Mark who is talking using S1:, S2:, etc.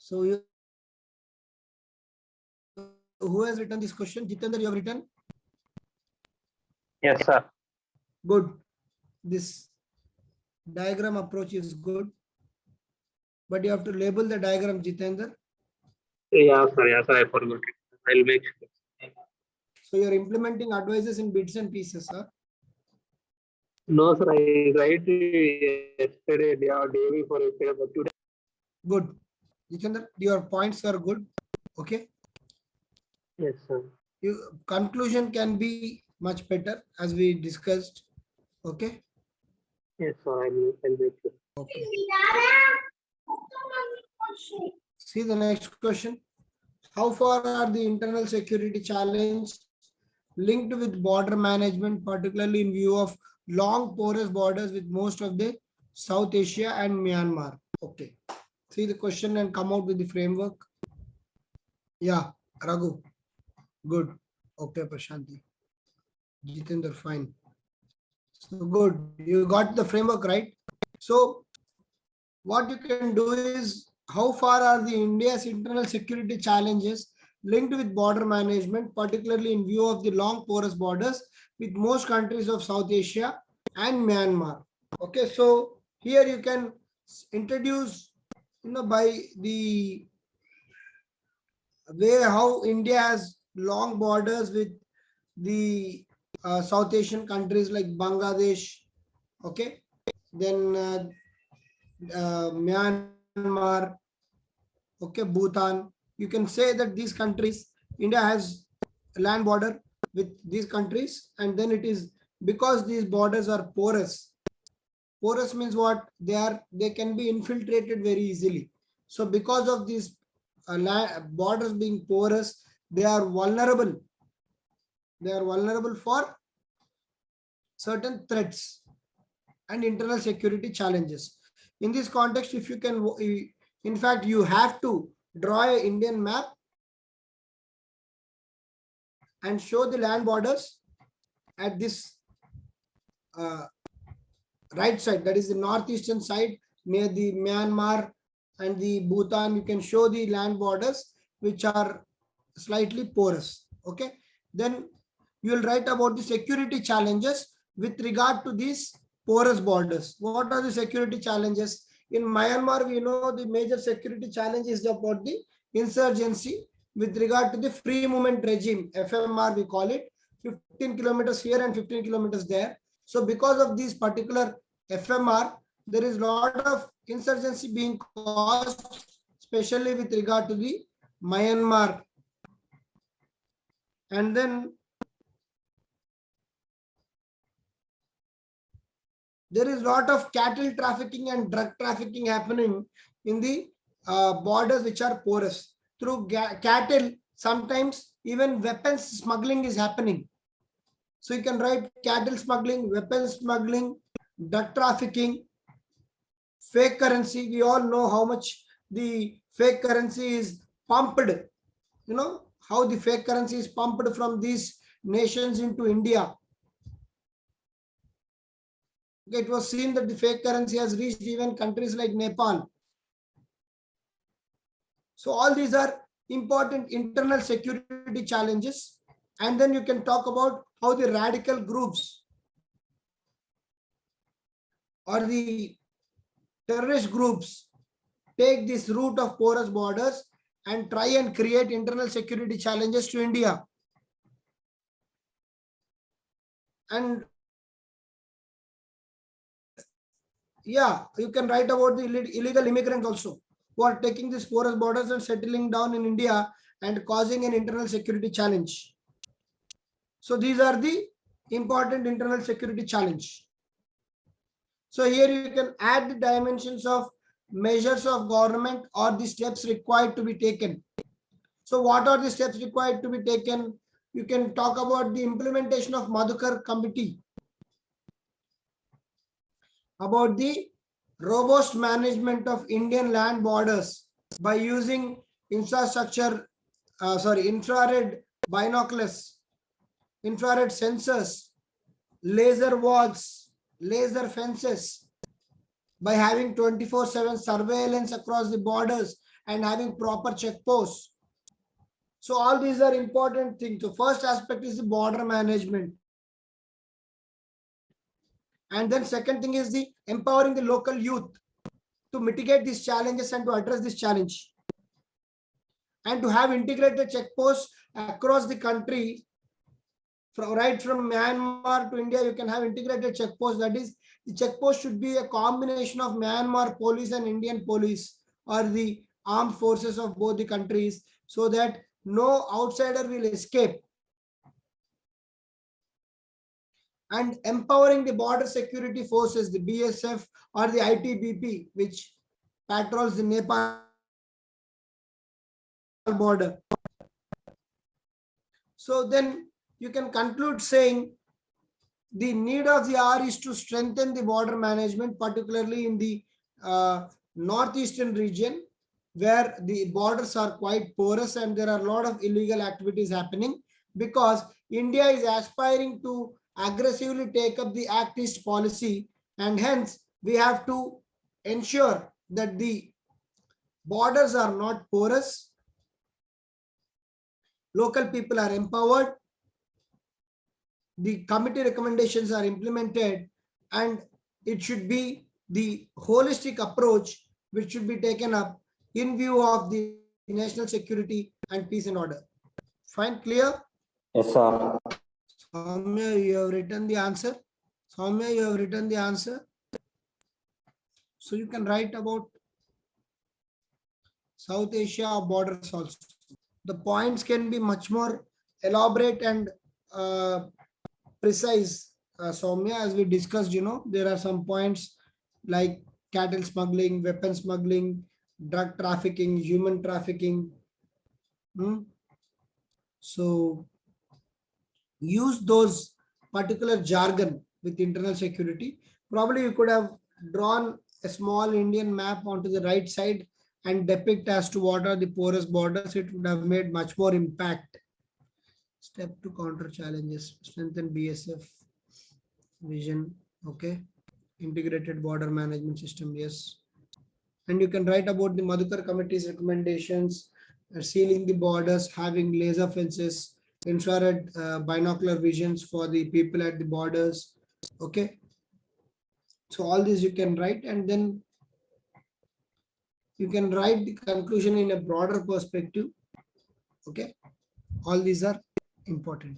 S1: So who has written this question? Jitendra, you have written?
S2: Yes, sir.
S1: Good. This diagram approach is good. But you have to label the diagram, Jitendra.
S2: Yeah, sir. Yeah, sir. I forgot it. I'll make sure.
S1: So you're implementing advices in bits and pieces, sir.
S2: No, sir. I write yesterday, day before yesterday, but today.
S1: Good. Jitendra, your points are good. Okay.
S2: Yes, sir.
S1: Your conclusion can be much better as we discussed. Okay.
S2: Yes, sir. I'll make sure.
S1: Okay. See the next question. How far are the internal security challenge linked with border management, particularly in view of long porous borders with most of the South Asia and Myanmar? Okay. See the question and come out with the framework. Yeah, Raghu. Good. Okay, Prashanti. Jitendra, fine. So good. You got the framework, right? So what you can do is, how far are the India's internal security challenges linked with border management, particularly in view of the long porous borders with most countries of South Asia and Myanmar? Okay, so here you can introduce, by the way how India has long borders with the South Asian countries like Bangladesh, okay, then Myanmar, okay, Bhutan. You can say that these countries, India has land border with these countries, and then it is because these borders are porous. Porous means what? They can be infiltrated very easily. So because of these borders being porous, they are vulnerable. They are vulnerable for certain threats and internal security challenges. In this context, if you can, in fact, you have to draw an Indian map and show the land borders at this right side, that is the northeastern side near the Myanmar and the Bhutan. You can show the land borders which are slightly porous. Okay, then you will write about the security challenges with regard to these porous borders. What are the security challenges? In Myanmar, we know the major security challenge is about the insurgency with regard to the free movement regime, FMR we call it, 15 kilometers here and 15 kilometers there. So because of these particular FMR, there is a lot of insurgency being caused, especially with regard to the Myanmar. And then there is a lot of cattle trafficking and drug trafficking happening in the borders which are porous. Through cattle, sometimes even weapons smuggling is happening. So you can write cattle smuggling, weapons smuggling, drug trafficking, fake currency. We all know how much the fake currency is pumped. You know how the fake currency is pumped from these nations into India. It was seen that the fake currency has reached even countries like Nepal. So all these are important internal security challenges. And then you can talk about how the radical groups or the terrorist groups take this route of porous borders and try and create internal security challenges to India. And yeah, you can write about the illegal immigrants also, who are taking these porous borders and settling down in India and causing an internal security challenge. So these are the important internal security challenge. So here you can add the dimensions of measures of government or the steps required to be taken. So what are the steps required to be taken? You can talk about the implementation of Madhukar Committee, about the robust management of Indian land borders by using infrared binoculars, infrared sensors, laser walls, laser fences, by having 24/7 surveillance across the borders and having proper check posts. So all these are important things. So first aspect is the border management. And then second thing is the empowering the local youth to mitigate these challenges and to address this challenge. And to have integrated check posts across the country, right from Myanmar to India, you can have integrated check posts. That is, the check post should be a combination of Myanmar police and Indian police, or the armed forces of both the countries, so that no outsider will escape. And empowering the border security forces, the BSF or the ITBP, which patrols the Nepal border. So then you can conclude saying the need of the hour is to strengthen the border management, particularly in the northeastern region, where the borders are quite porous and there are a lot of illegal activities happening, because India is aspiring to aggressively take up the Act East policy, and hence we have to ensure that the borders are not porous, local people are empowered, the committee recommendations are implemented, and it should be the holistic approach which should be taken up in view of the national security and peace and order. Fine, clear?
S3: Yes, sir.
S1: Soumya, you have written the answer. Soumya, you have written the answer. So you can write about South Asia borders also. The points can be much more elaborate and precise, Soumya, as we discussed. There are some points like cattle smuggling, weapon smuggling, drug trafficking, human trafficking. So use those particular jargon with internal security. Probably you could have drawn a small Indian map onto the right side and depict as to what are the porous borders. It would have made much more impact. Step to counter challenges, strengthen BSF vision. Okay. Integrated border management system. Yes. And you can write about the Madhukar committee's recommendations, sealing the borders, having laser fences, infrared binocular visions for the people at the borders. Okay. So all this you can write, and then you can write the conclusion in a broader perspective. Okay. All these are important.